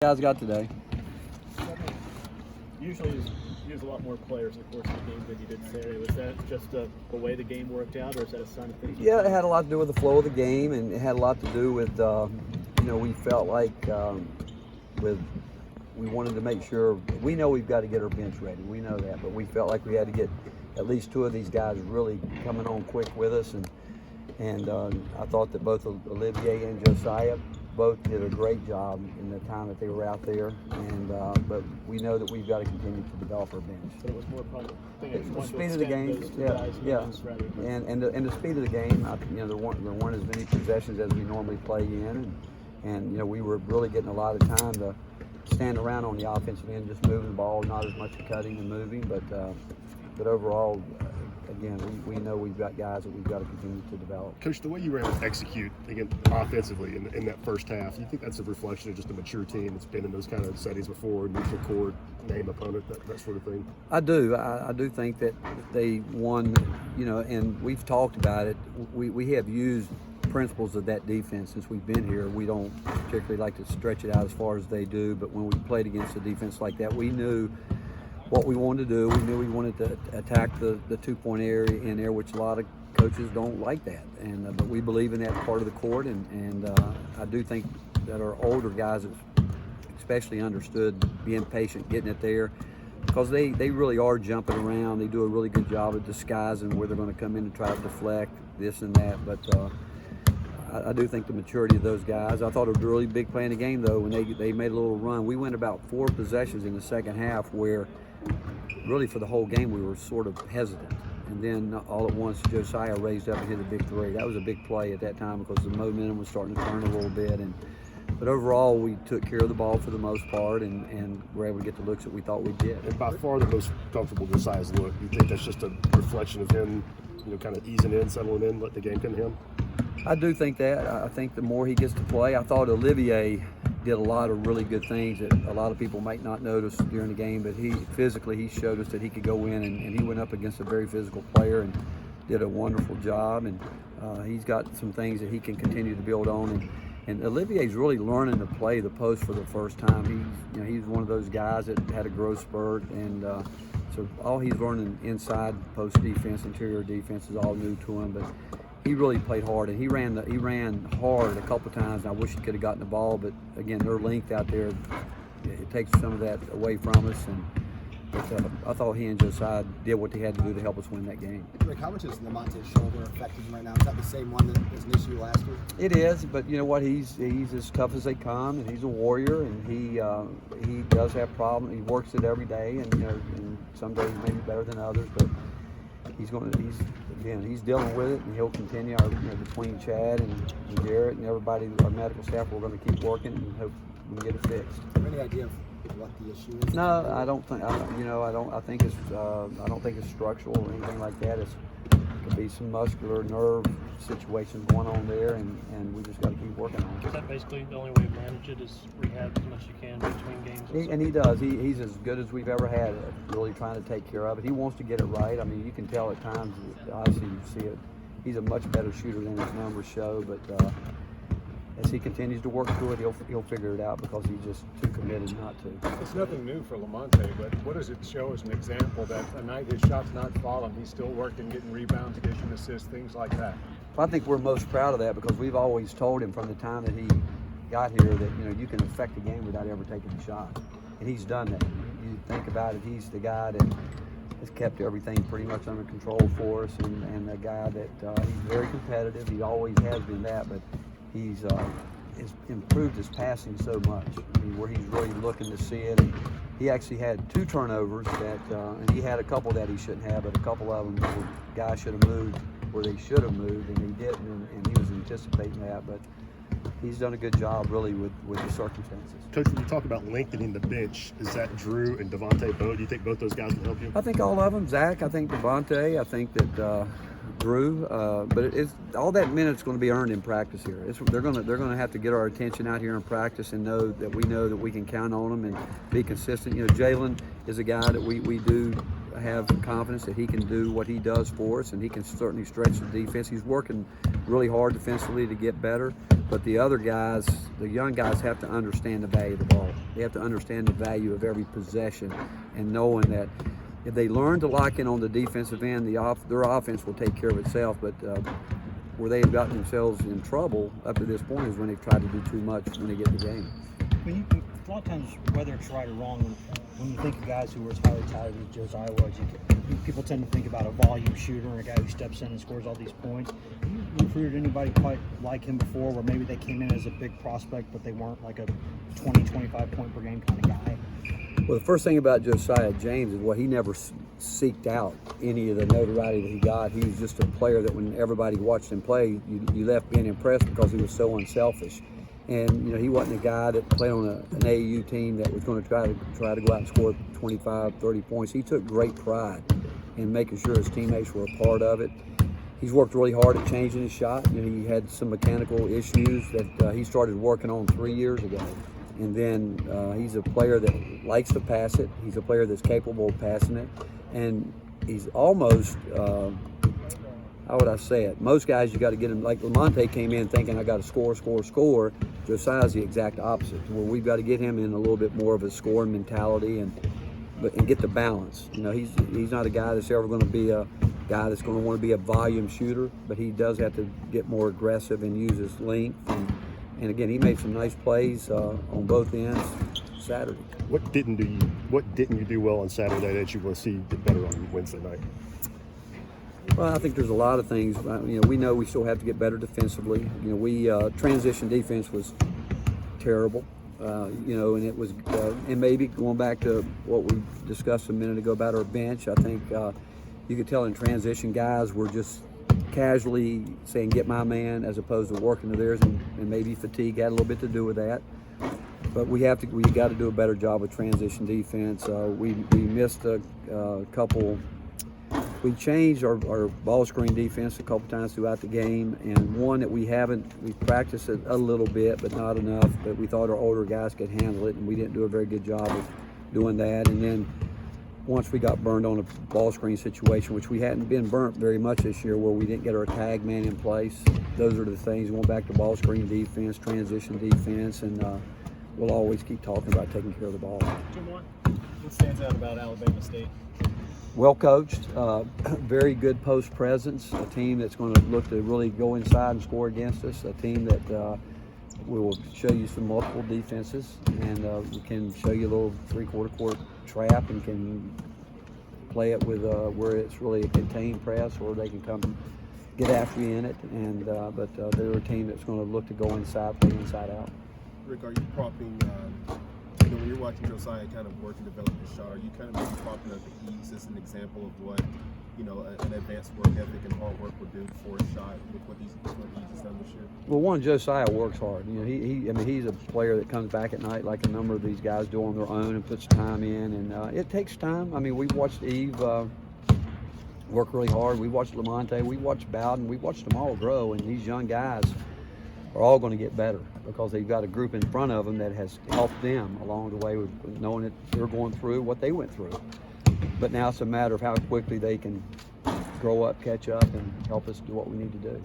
Guys got today. Usually you use a lot more players in the course of the game than you did Saturday. Was that just the way the game worked out, or is that a sign of things? Yeah, it had a lot to do with the flow of the game, and it had a lot to do with, we felt like we wanted to make sure, we know we've got to get our bench ready. We know that, but we felt like we had to get at least two of these guys really coming on quick with us, and I thought that both Olivier and Josiah both did a great job in the time that they were out there, and but we know that we've got to continue to develop our bench. But it was more probably The speed of the game, and the speed of the game. There weren't as many possessions as we normally play in, and we were really getting a lot of time to stand around on the offensive end, just moving the ball, not as much cutting and moving, but overall. Again, we know we've got guys that we've got to continue to develop. Coach, the way you were able to execute again offensively in that first half, you think that's a reflection of just a mature team that's been in those kind of settings before, neutral court, name opponent, that sort of thing? I do. I do think that they won, and we've talked about it. We have used principles of that defense since we've been here. We don't particularly like to stretch it out as far as they do, but when we played against a defense like that, we knew what we wanted to do. We knew we wanted to attack the 2-point area in there, which a lot of coaches don't like that. And but we believe in that part of the court, and I do think that our older guys especially understood being patient, getting it there, because they really are jumping around. They do a really good job of disguising where they're going to come in and try to deflect this and that. But I do think the maturity of those guys. I thought it was a really big play in the game, though, when they made a little run. We went about 4 possessions in the second half where really for the whole game we were sort of hesitant. And then all at once Josiah raised up and hit a big three. That was a big play at that time because the momentum was starting to turn a little bit. But overall, we took care of the ball for the most part and were able to get the looks that we thought we did. And by far the most comfortable Josiah's look. You think that's just a reflection of him, kind of easing in, settling in, let the game come to him? I do think that. I think the more he gets to play, I thought Olivier did a lot of really good things that a lot of people might not notice during the game, but he showed us that he could go in, and he went up against a very physical player and did a wonderful job, and he's got some things that he can continue to build on, and Olivier's really learning to play the post for the first time. He's one of those guys that had a growth spurt, and so all he's learning inside post defense, interior defense is all new to him, but he really played hard, and he ran hard a couple times. And I wish he could have gotten the ball, but again, their length out there, it takes some of that away from us. But I thought he and Josiah did what they had to do to help us win that game. Rick, how much is Lamonte's shoulder affecting him right now? Is that the same one that was an issue last year? It is, but you know what? He's as tough as they come, and he's a warrior, and he does have problems. He works it every day, and some days maybe better than others, but he's dealing with it, and he'll continue. Between Chad and Garrett and everybody, our medical staff, we're going to keep working and hope we can get it fixed. Do you have any idea of what the issue is? No, I don't think. I think it's. I don't think it's structural or anything like that. It could be some muscular nerve situations going on there, and we just got to keep working on it. Is that basically the only way to manage it? Is rehab as much as you can between games? And he does. He's as good as we've ever had at really trying to take care of it. He wants to get it right. I mean, you can tell at times. Obviously, you see it. He's a much better shooter than his numbers show, but as he continues to work through it, he'll figure it out because he's just too committed not to. It's nothing new for Lamonte, but what does it show as an example that a night his shot's not falling, he's still working, getting rebounds, getting assists, things like that? I think we're most proud of that because we've always told him from the time that he got here that you can affect the game without ever taking a shot, and he's done that. You think about it, he's the guy that has kept everything pretty much under control for us, and a guy that he's very competitive. He always has been that, but he's improved his passing so much. I mean, where he's really looking to see it. And he actually had 2 turnovers that, and he had a couple that he shouldn't have, but a couple of them where guys should have moved where they should have moved, and he didn't, and he was anticipating that. But he's done a good job, really, with the circumstances. Coach, when you talk about lengthening the bench, is that Drew and Devontae both? Do you think both those guys can help you? I think all of them. Zach, I think Devontae, I think that Drew, but it's all that minute's going to be earned in practice here. They're going to have to get our attention out here in practice and know that we can count on them and be consistent. Jalen is a guy that we do have confidence that he can do what he does for us, and he can certainly stretch the defense. He's working really hard defensively to get better, but the other guys, the young guys, have to understand the value of the ball. They have to understand the value of every possession, and knowing that if they learn to lock in on the defensive end, their offense will take care of itself. But where they've gotten themselves in trouble up to this point is when they've tried to do too much when they get the game. A lot of times, whether it's right or wrong, when you think of guys who were as highly touted as Josiah was, people tend to think about a volume shooter and a guy who steps in and scores all these points. Have you recruited anybody quite like him before, where maybe they came in as a big prospect, but they weren't like a 20, 25 point per game kind of guy? Well, the first thing about Josiah James is he never seeked out any of the notoriety that he got. He was just a player that when everybody watched him play, you left being impressed because he was so unselfish. And he wasn't a guy that played on an AAU team that was going to try to go out and score 25, 30 points. He took great pride in making sure his teammates were a part of it. He's worked really hard at changing his shot. He had some mechanical issues that he started working on 3 years ago. And then he's a player that likes to pass it. He's a player that's capable of passing it. And he's almost, how would I say it? Most guys, you got to get him, like Lamonte came in thinking, I got to score. Josiah's the exact opposite, where we've got to get him in a little bit more of a scoring mentality and get the balance. He's not a guy that's ever going to be a guy that's going to want to be a volume shooter, but he does have to get more aggressive and use his length. And again, he made some nice plays on both ends Saturday. What didn't you do well on Saturday that you want to see get better on Wednesday night? Well, I think there's a lot of things. We know we still have to get better defensively. Transition defense was terrible. And it was, and maybe going back to what we discussed a minute ago about our bench, I think you could tell in transition guys were just casually saying, get my man, as opposed to working to theirs, and maybe fatigue had a little bit to do with that. But we got to do a better job of transition defense. We missed a couple. We changed our ball screen defense a couple times throughout the game, and one that we practiced it a little bit, but not enough. But we thought our older guys could handle it, and we didn't do a very good job of doing that. And then once we got burned on a ball screen situation, which we hadn't been burnt very much this year, where we didn't get our tag man in place. Those are the things. Going back to ball screen defense, transition defense, and we'll always keep talking about taking care of the ball. Two more. What stands out about Alabama State? Well coached, very good post presence, a team that's going to look to really go inside and score against us, a team that will show you some multiple defenses, and we can show you a little three-quarter court trap and can play it with where it's really a contained press, or they can come get after you in it. And but they're a team that's going to look to go inside, play inside out. Rick, are you propping, when you're watching Josiah kind of work and develop his shot, are you kind of maybe propping up the Eves as an example of what, an advanced work ethic and hard work would do for a shot with what Eves has done this year? Well, Josiah works hard. He's a player that comes back at night like a number of these guys do on their own and puts time in, and it takes time. We've watched Eve work really hard. We watched Lamonte, we watched Bowden, we watched them all grow, and these young guys are all going to get better because they've got a group in front of them that has helped them along the way with knowing that they're going through what they went through. But now it's a matter of how quickly they can grow up, catch up, and help us do what we need to do.